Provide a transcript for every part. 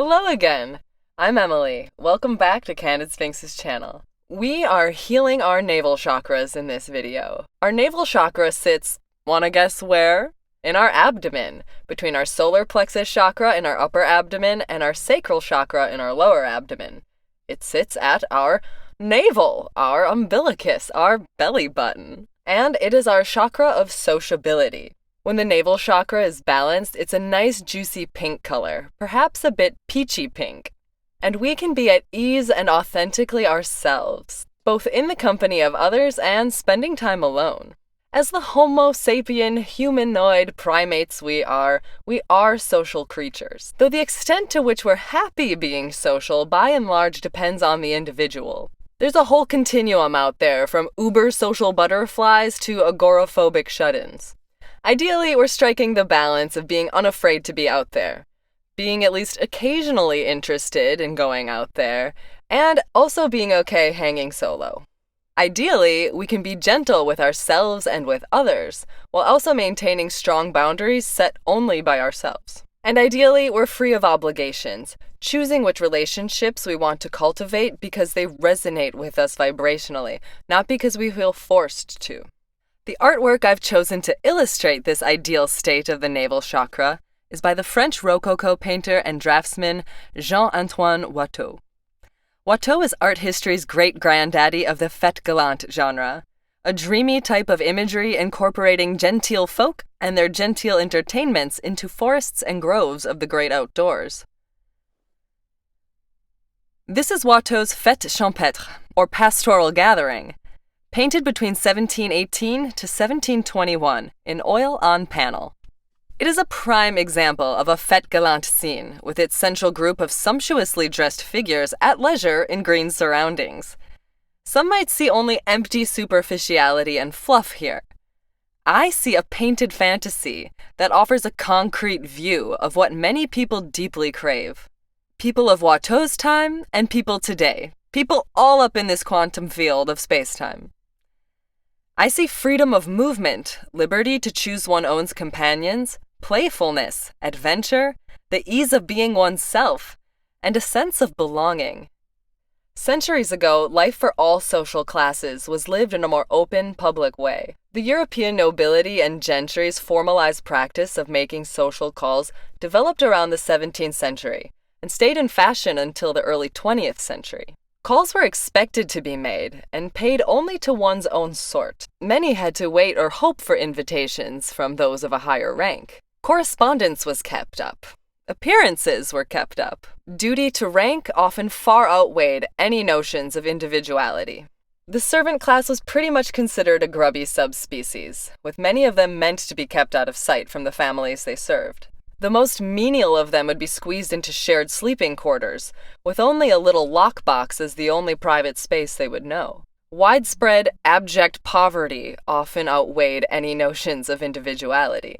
Hello again! I'm Emily. Welcome back to Candid Sphinx's channel. We are healing our navel chakras in this video. Our navel chakra sits, wanna guess where? In our abdomen, between our solar plexus chakra in our upper abdomen and our sacral chakra in our lower abdomen. It sits at our navel, our umbilicus, our belly button. And it is our chakra of sociability. When the navel chakra is balanced, it's a nice juicy pink color, perhaps a bit peachy pink. And we can be at ease and authentically ourselves, both in the company of others and spending time alone. As the Homo sapien humanoid primates we are social creatures, though the extent to which we're happy being social by and large depends on the individual. There's a whole continuum out there, from uber social butterflies to agoraphobic shut-ins. Ideally, we're striking the balance of being unafraid to be out there, being at least occasionally interested in going out there, and also being okay hanging solo. Ideally, we can be gentle with ourselves and with others, while also maintaining strong boundaries set only by ourselves. And ideally, we're free of obligations, choosing which relationships we want to cultivate because they resonate with us vibrationally, not because we feel forced to. The artwork I've chosen to illustrate this ideal state of the navel chakra is by the French Rococo painter and draftsman Jean-Antoine Watteau. Watteau is art history's great-granddaddy of the fête galante genre, a dreamy type of imagery incorporating genteel folk and their genteel entertainments into forests and groves of the great outdoors. This is Watteau's Fête champêtre, or pastoral gathering, painted between 1718 to 1721 in oil on panel. It is a prime example of a fête galante scene, with its central group of sumptuously dressed figures at leisure in green surroundings. Some might see only empty superficiality and fluff here. I see a painted fantasy that offers a concrete view of what many people deeply crave. People of Watteau's time and people today. People all up in this quantum field of space-time. I see freedom of movement, liberty to choose one's own companions, playfulness, adventure, the ease of being oneself, and a sense of belonging. Centuries ago, life for all social classes was lived in a more open, public way. The European nobility and gentry's formalized practice of making social calls developed around the 17th century and stayed in fashion until the early 20th century. Calls were expected to be made and paid only to one's own sort. Many had to wait or hope for invitations from those of a higher rank. Correspondence was kept up. Appearances were kept up. Duty to rank often far outweighed any notions of individuality. The servant class was pretty much considered a grubby subspecies, with many of them meant to be kept out of sight from the families they served. The most menial of them would be squeezed into shared sleeping quarters, with only a little lockbox as the only private space they would know. Widespread, abject poverty often outweighed any notions of individuality.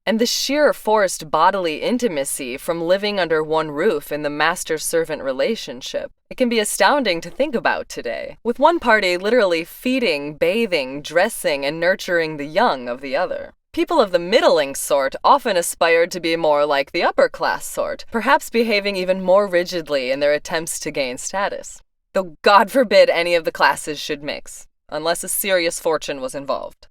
And the sheer forced bodily intimacy from living under one roof in the master-servant relationship. It can be astounding to think about today, with one party literally feeding, bathing, dressing, and nurturing the young of the other. People of the middling sort often aspired to be more like the upper-class sort, perhaps behaving even more rigidly in their attempts to gain status. Though God forbid any of the classes should mix, unless a serious fortune was involved.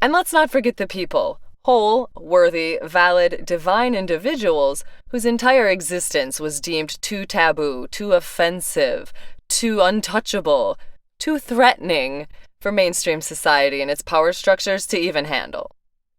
And let's not forget the people, whole, worthy, valid, divine individuals whose entire existence was deemed too taboo, too offensive, too untouchable, too threatening for mainstream society and its power structures to even handle.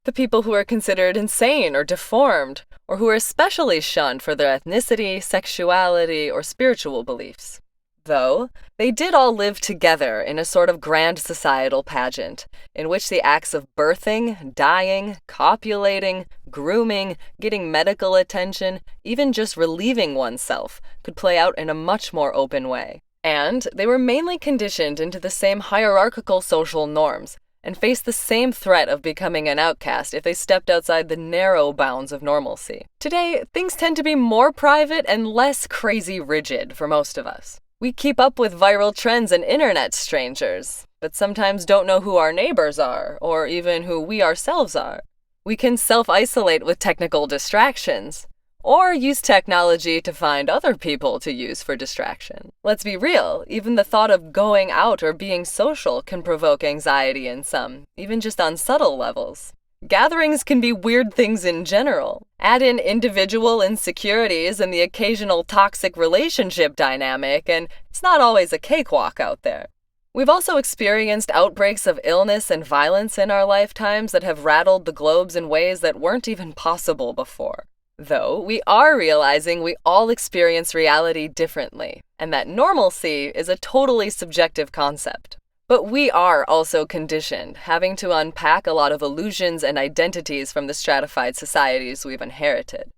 The people who are considered insane or deformed, or who are especially shunned for their ethnicity, sexuality, or spiritual beliefs. Though, they did all live together in a sort of grand societal pageant, in which the acts of birthing, dying, copulating, grooming, getting medical attention, even just relieving oneself, could play out in a much more open way. And they were mainly conditioned into the same hierarchical social norms, and faced the same threat of becoming an outcast if they stepped outside the narrow bounds of normalcy. Today, things tend to be more private and less crazy rigid for most of us. We keep up with viral trends and internet strangers, but sometimes don't know who our neighbors are, or even who we ourselves are. We can self-isolate with technical distractions, or use technology to find other people to use for distraction. Let's be real, even the thought of going out or being social can provoke anxiety in some, even just on subtle levels. Gatherings can be weird things in general. Add in individual insecurities and the occasional toxic relationship dynamic, and it's not always a cakewalk out there. We've also experienced outbreaks of illness and violence in our lifetimes that have rattled the globes in ways that weren't even possible before. Though we are realizing we all experience reality differently, and that normalcy is a totally subjective concept. But we are also conditioned, having to unpack a lot of illusions and identities from the stratified societies we've inherited.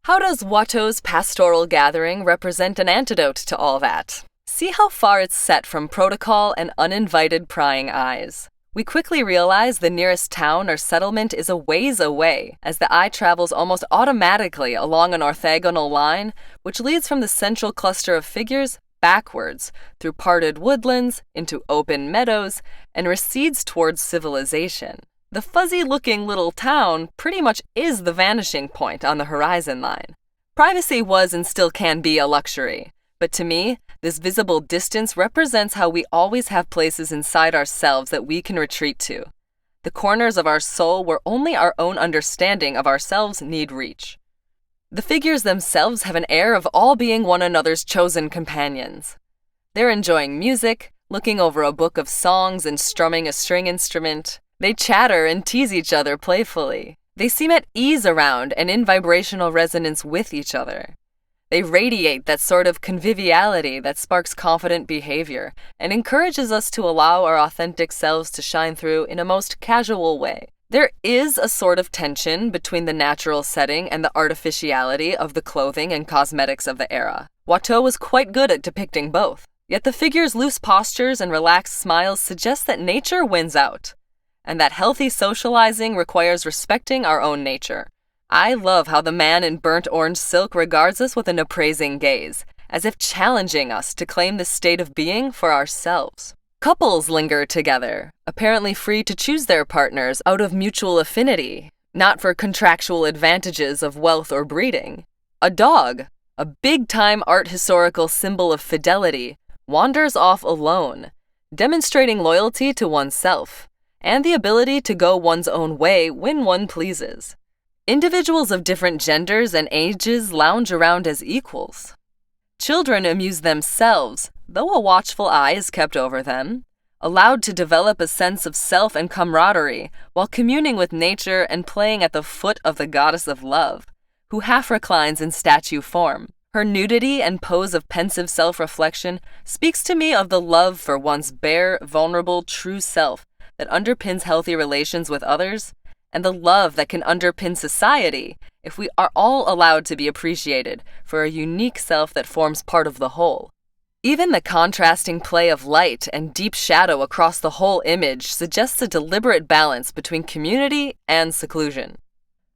How does Watteau's pastoral gathering represent an antidote to all that? See how far it's set from protocol and uninvited prying eyes. We quickly realize the nearest town or settlement is a ways away, as the eye travels almost automatically along an orthogonal line, which leads from the central cluster of figures backwards through parted woodlands into open meadows and recedes towards civilization. The fuzzy-looking little town pretty much is the vanishing point on the horizon line. Privacy was and still can be a luxury, but to me, this visible distance represents how we always have places inside ourselves that we can retreat to, the corners of our soul where only our own understanding of ourselves need reach. The figures themselves have an air of all being one another's chosen companions. They're enjoying music, looking over a book of songs and strumming a string instrument. They chatter and tease each other playfully. They seem at ease around and in vibrational resonance with each other. They radiate that sort of conviviality that sparks confident behavior and encourages us to allow our authentic selves to shine through in a most casual way. There is a sort of tension between the natural setting and the artificiality of the clothing and cosmetics of the era. Watteau was quite good at depicting both, yet the figure's loose postures and relaxed smiles suggest that nature wins out, and that healthy socializing requires respecting our own nature. I love how the man in burnt orange silk regards us with an appraising gaze, as if challenging us to claim this state of being for ourselves. Couples linger together, apparently free to choose their partners out of mutual affinity, not for contractual advantages of wealth or breeding. A dog, a big-time art historical symbol of fidelity, wanders off alone, demonstrating loyalty to oneself, and the ability to go one's own way when one pleases. Individuals of different genders and ages lounge around as equals. Children amuse themselves, though a watchful eye is kept over them, allowed to develop a sense of self and camaraderie while communing with nature and playing at the foot of the goddess of love, who half reclines in statue form. Her nudity and pose of pensive self-reflection speaks to me of the love for one's bare, vulnerable, true self that underpins healthy relations with others, and the love that can underpin society if we are all allowed to be appreciated for a unique self that forms part of the whole. Even the contrasting play of light and deep shadow across the whole image suggests a deliberate balance between community and seclusion.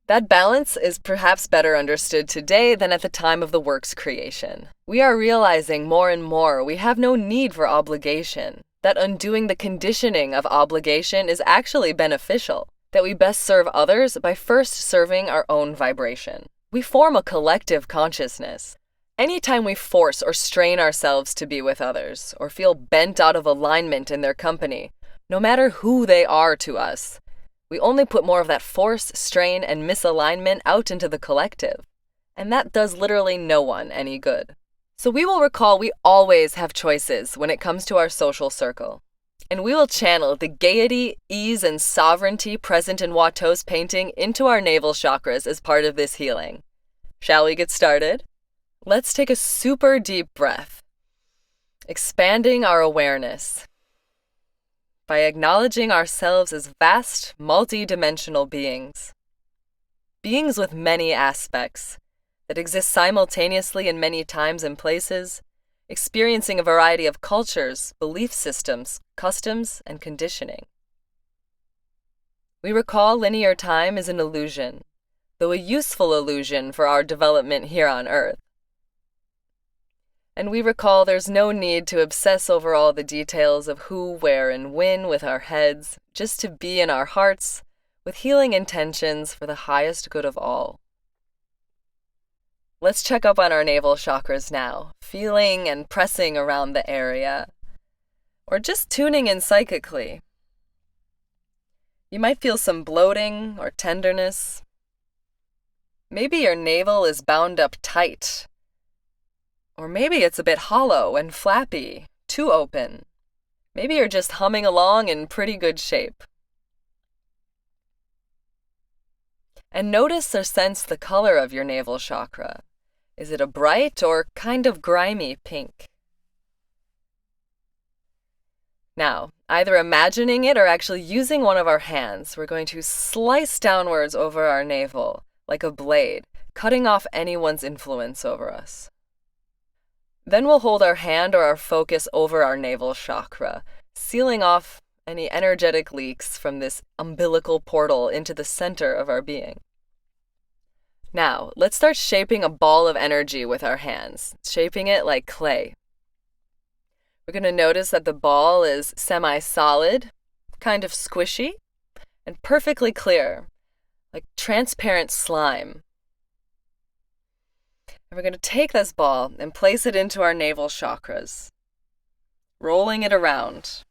That balance is perhaps better understood today than at the time of the work's creation. We are realizing more and more we have no need for obligation, that undoing the conditioning of obligation is actually beneficial, that we best serve others by first serving our own vibration. We form a collective consciousness. Anytime we force or strain ourselves to be with others, or feel bent out of alignment in their company, no matter who they are to us, we only put more of that force, strain, and misalignment out into the collective. And that does literally no one any good. So we will recall we always have choices when it comes to our social circle. And we will channel the gaiety, ease, and sovereignty present in Watteau's painting into our navel chakras as part of this healing. Shall we get started? Let's take a super deep breath, expanding our awareness by acknowledging ourselves as vast, multi-dimensional beings. Beings with many aspects that exist simultaneously in many times and places, experiencing a variety of cultures, belief systems, customs, and conditioning. We recall linear time is an illusion, though a useful illusion for our development here on Earth. And we recall there's no need to obsess over all the details of who, where, and when with our heads, just to be in our hearts with healing intentions for the highest good of all. Let's check up on our navel chakras now, feeling and pressing around the area, or just tuning in psychically. You might feel some bloating or tenderness. Maybe your navel is bound up tight, or maybe it's a bit hollow and flappy, too open. Maybe you're just humming along in pretty good shape. And notice or sense the color of your navel chakra. Is it a bright or kind of grimy pink? Now, either imagining it or actually using one of our hands, we're going to slice downwards over our navel like a blade, cutting off anyone's influence over us. Then we'll hold our hand or our focus over our navel chakra, sealing off any energetic leaks from this umbilical portal into the center of our being. Now, let's start shaping a ball of energy with our hands, shaping it like clay. We're going to notice that the ball is semi-solid, kind of squishy, and perfectly clear, like transparent slime. And we're going to take this ball and place it into our navel chakras, rolling it around,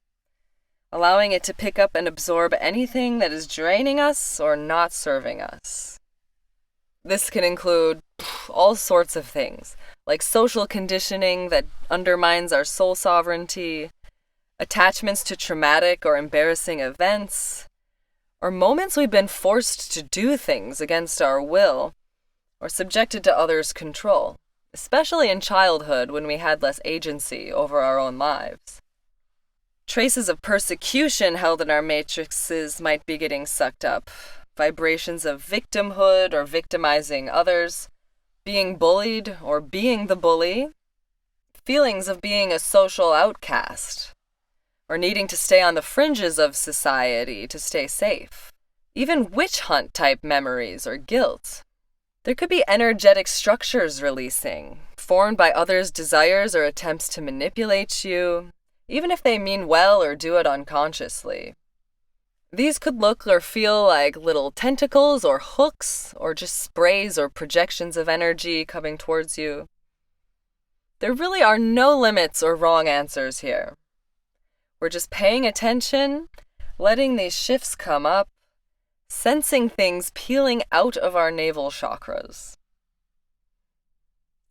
allowing it to pick up and absorb anything that is draining us or not serving us. This can include all sorts of things, like social conditioning that undermines our soul sovereignty, attachments to traumatic or embarrassing events, or moments we've been forced to do things against our will, or subjected to others' control, especially in childhood when we had less agency over our own lives. Traces of persecution held in our matrices might be getting sucked up. Vibrations of victimhood or victimizing others, being bullied or being the bully, feelings of being a social outcast, or needing to stay on the fringes of society to stay safe. Even witch hunt type memories or guilt. There could be energetic structures releasing, formed by others' desires or attempts to manipulate you, even if they mean well or do it unconsciously. These could look or feel like little tentacles or hooks, or just sprays or projections of energy coming towards you. There really are no limits or wrong answers here. We're just paying attention, letting these shifts come up, sensing things peeling out of our navel chakras.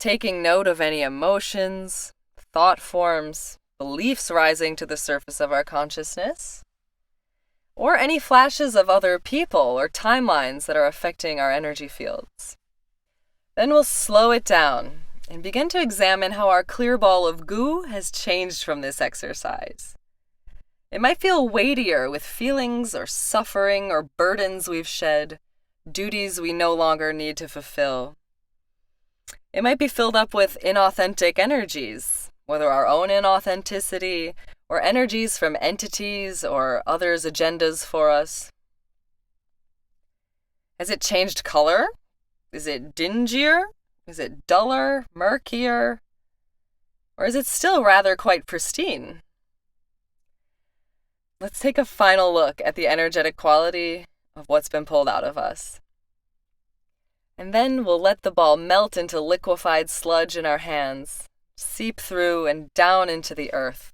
Taking note of any emotions, thought forms, beliefs rising to the surface of our consciousness, or any flashes of other people or timelines that are affecting our energy fields. Then we'll slow it down and begin to examine how our clear ball of goo has changed from this exercise. It might feel weightier with feelings or suffering or burdens we've shed, duties we no longer need to fulfill. It might be filled up with inauthentic energies, whether our own inauthenticity or energies from entities or others' agendas for us. Has it changed color? Is it dingier? Is it duller, murkier? Or is it still rather quite pristine? Let's take a final look at the energetic quality of what's been pulled out of us. And then we'll let the ball melt into liquefied sludge in our hands, seep through and down into the earth,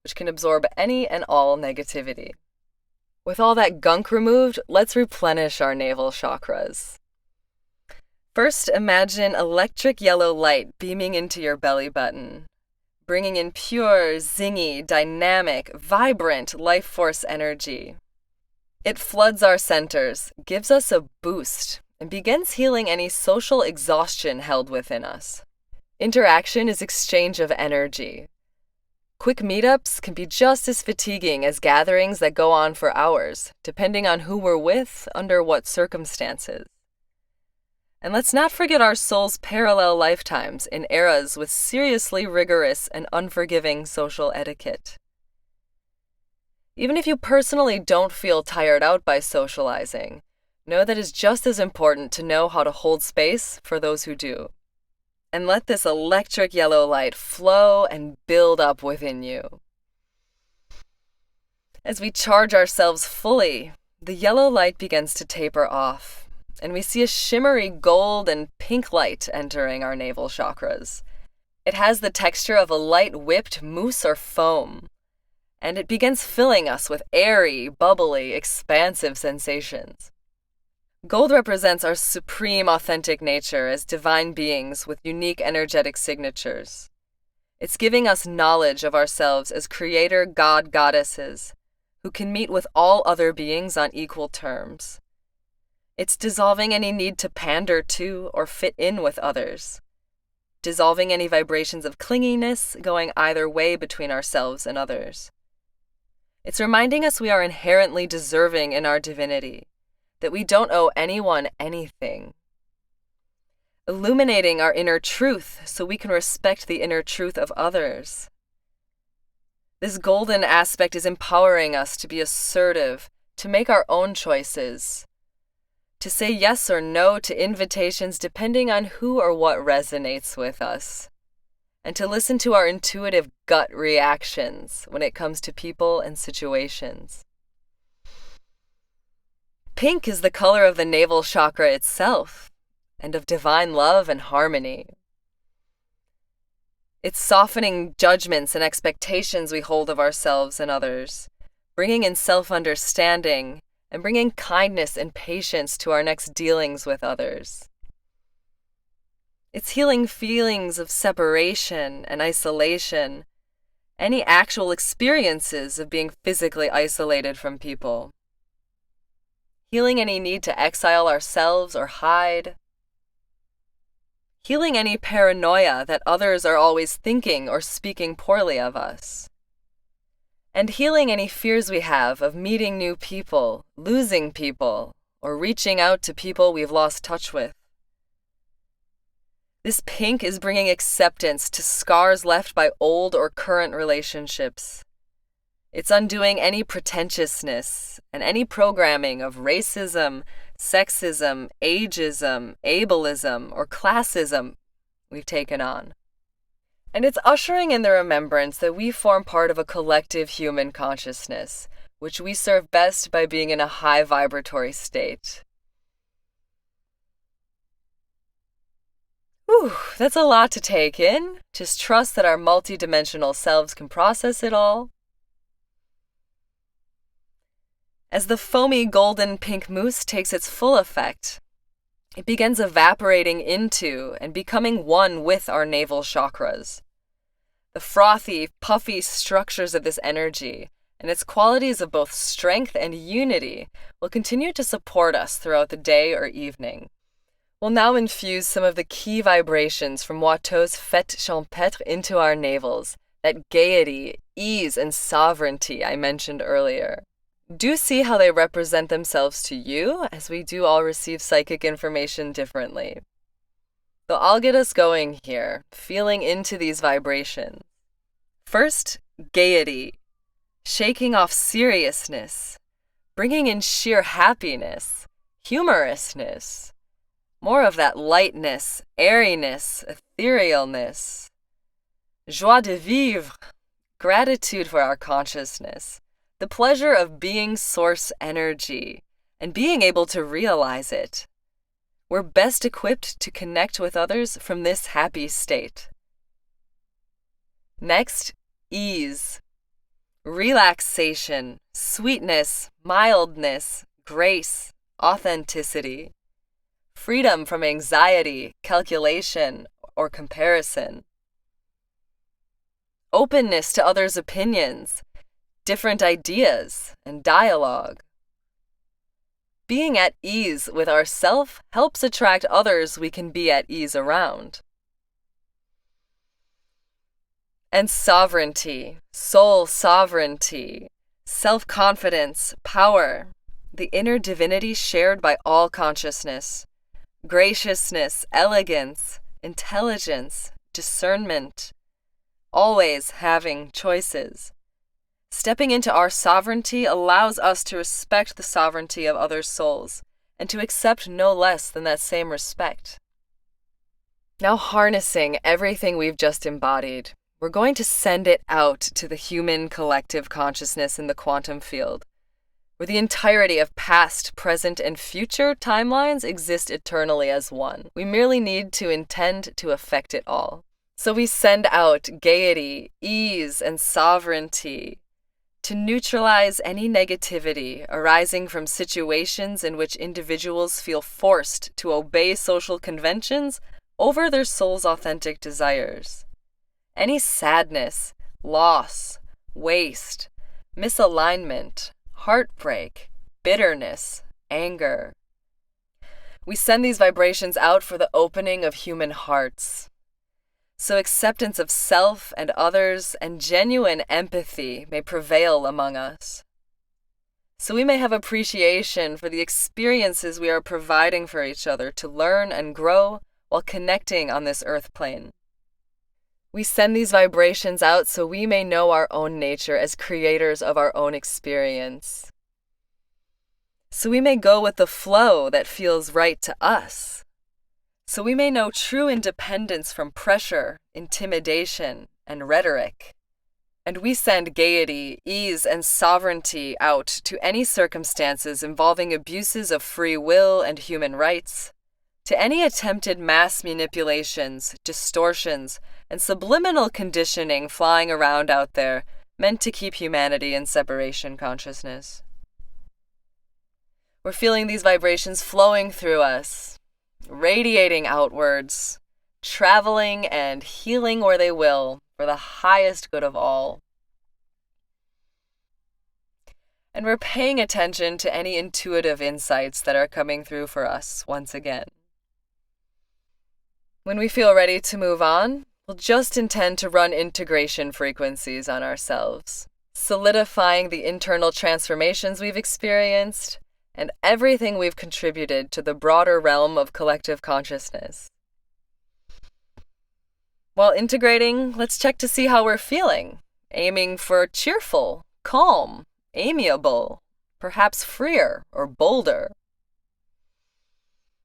which can absorb any and all negativity. With all that gunk removed, let's replenish our navel chakras. First, imagine electric yellow light beaming into your belly button, bringing in pure, zingy, dynamic, vibrant life force energy. It floods our centers, gives us a boost, and begins healing any social exhaustion held within us. Interaction is exchange of energy. Quick meetups can be just as fatiguing as gatherings that go on for hours, depending on who we're with, under what circumstances. And let's not forget our soul's parallel lifetimes in eras with seriously rigorous and unforgiving social etiquette. Even if you personally don't feel tired out by socializing, know that it's just as important to know how to hold space for those who do. And let this electric yellow light flow and build up within you. As we charge ourselves fully, the yellow light begins to taper off, and we see a shimmery gold and pink light entering our navel chakras. It has the texture of a light whipped mousse or foam, and it begins filling us with airy, bubbly, expansive sensations. Gold represents our supreme authentic nature as divine beings with unique energetic signatures. It's giving us knowledge of ourselves as creator god-goddesses who can meet with all other beings on equal terms. It's dissolving any need to pander to or fit in with others, dissolving any vibrations of clinginess going either way between ourselves and others. It's reminding us we are inherently deserving in our divinity, that we don't owe anyone anything. Illuminating our inner truth so we can respect the inner truth of others. This golden aspect is empowering us to be assertive, to make our own choices, to say yes or no to invitations depending on who or what resonates with us, and to listen to our intuitive gut reactions when it comes to people and situations. Pink is the color of the navel chakra itself, and of divine love and harmony. It's softening judgments and expectations we hold of ourselves and others, bringing in self-understanding and bringing kindness and patience to our next dealings with others. It's healing feelings of separation and isolation, any actual experiences of being physically isolated from people. Healing any need to exile ourselves or hide. Healing any paranoia that others are always thinking or speaking poorly of us. And healing any fears we have of meeting new people, losing people, or reaching out to people we've lost touch with. This pink is bringing acceptance to scars left by old or current relationships. It's undoing any pretentiousness and any programming of racism, sexism, ageism, ableism, or classism we've taken on. And it's ushering in the remembrance that we form part of a collective human consciousness, which we serve best by being in a high vibratory state. Whew, that's a lot to take in. Just trust that our multidimensional selves can process it all. As the foamy golden pink mousse takes its full effect, it begins evaporating into and becoming one with our navel chakras. The frothy, puffy structures of this energy and its qualities of both strength and unity will continue to support us throughout the day or evening. We'll now infuse some of the key vibrations from Watteau's Fête champêtre into our navels, that gaiety, ease, and sovereignty I mentioned earlier. Do see how they represent themselves to you, as we do all receive psychic information differently. So I'll get us going here, feeling into these vibrations. First, gaiety, shaking off seriousness, bringing in sheer happiness, humorousness, more of that lightness, airiness, etherealness. Joie de vivre, gratitude for our consciousness. The pleasure of being source energy and being able to realize it. We're best equipped to connect with others from this happy state. Next, ease, relaxation, sweetness, mildness, grace, authenticity, freedom from anxiety, calculation, or comparison, openness to others' opinions, different ideas, and dialogue. Being at ease with ourself helps attract others we can be at ease around. And sovereignty, soul sovereignty, self-confidence, power, the inner divinity shared by all consciousness, graciousness, elegance, intelligence, discernment, always having choices. Stepping into our sovereignty allows us to respect the sovereignty of other souls and to accept no less than that same respect. Now, harnessing everything we've just embodied, we're going to send it out to the human collective consciousness in the quantum field, where the entirety of past, present, and future timelines exist eternally as one. We merely need to intend to affect it all. So we send out gaiety, ease, and sovereignty to neutralize any negativity arising from situations in which individuals feel forced to obey social conventions over their soul's authentic desires. Any sadness, loss, waste, misalignment, heartbreak, bitterness, anger. We send these vibrations out for the opening of human hearts, so acceptance of self and others and genuine empathy may prevail among us. So we may have appreciation for the experiences we are providing for each other to learn and grow while connecting on this earth plane. We send these vibrations out so we may know our own nature as creators of our own experience. So we may go with the flow that feels right to us. So we may know true independence from pressure, intimidation, and rhetoric. And we send gaiety, ease, and sovereignty out to any circumstances involving abuses of free will and human rights, to any attempted mass manipulations, distortions, and subliminal conditioning flying around out there meant to keep humanity in separation consciousness. We're feeling these vibrations flowing through us, radiating outwards, traveling and healing where they will for the highest good of all. And we're paying attention to any intuitive insights that are coming through for us once again. When we feel ready to move on, we'll just intend to run integration frequencies on ourselves, solidifying the internal transformations we've experienced and everything we've contributed to the broader realm of collective consciousness. While integrating, let's check to see how we're feeling, aiming for cheerful, calm, amiable, perhaps freer or bolder.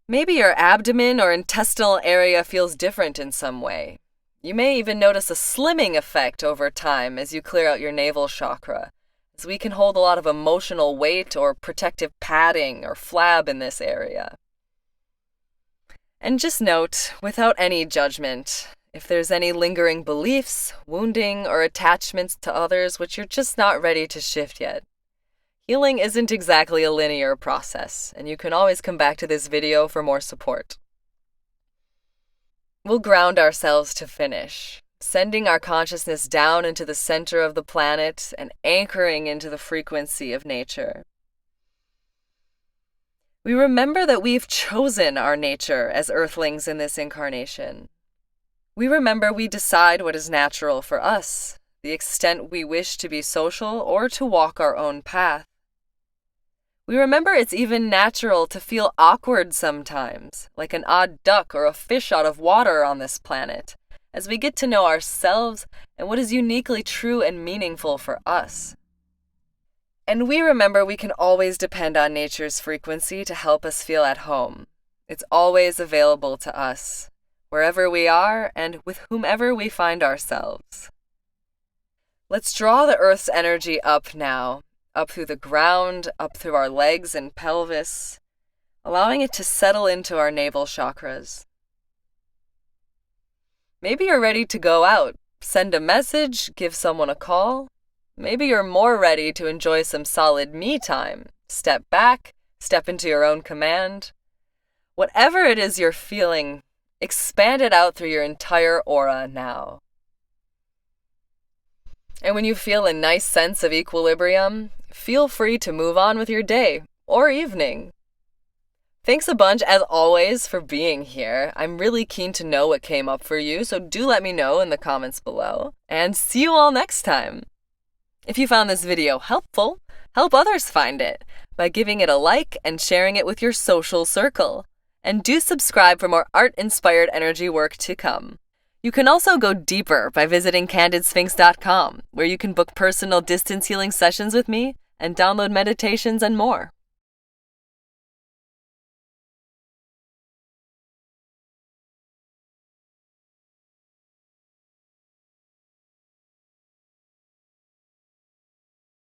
Maybe your abdomen or intestinal area feels different in some way. You may even notice a slimming effect over time as you clear out your navel chakra, as we can hold a lot of emotional weight or protective padding or flab in this area. And just note, without any judgment, if there's any lingering beliefs, wounding, or attachments to others which you're just not ready to shift yet. Healing isn't exactly a linear process, and you can always come back to this video for more support. We'll ground ourselves to finish, sending our consciousness down into the center of the planet and anchoring into the frequency of nature. We remember that we've chosen our nature as earthlings in this incarnation. We remember we decide what is natural for us, the extent we wish to be social or to walk our own path. We remember it's even natural to feel awkward sometimes, like an odd duck or a fish out of water on this planet, as we get to know ourselves and what is uniquely true and meaningful for us. And we remember we can always depend on nature's frequency to help us feel at home. It's always available to us, wherever we are and with whomever we find ourselves. Let's draw the Earth's energy up now, up through the ground, up through our legs and pelvis, allowing it to settle into our navel chakras. Maybe you're ready to go out, send a message, give someone a call. Maybe you're more ready to enjoy some solid me time, step back, step into your own command. Whatever it is you're feeling, expand it out through your entire aura now. And when you feel a nice sense of equilibrium, feel free to move on with your day or evening. Thanks a bunch, as always, for being here. I'm really keen to know what came up for you, so do let me know in the comments below. And see you all next time. If you found this video helpful, help others find it by giving it a like and sharing it with your social circle. And do subscribe for more art-inspired energy work to come. You can also go deeper by visiting candidsphinx.com, where you can book personal distance healing sessions with me and download meditations and more.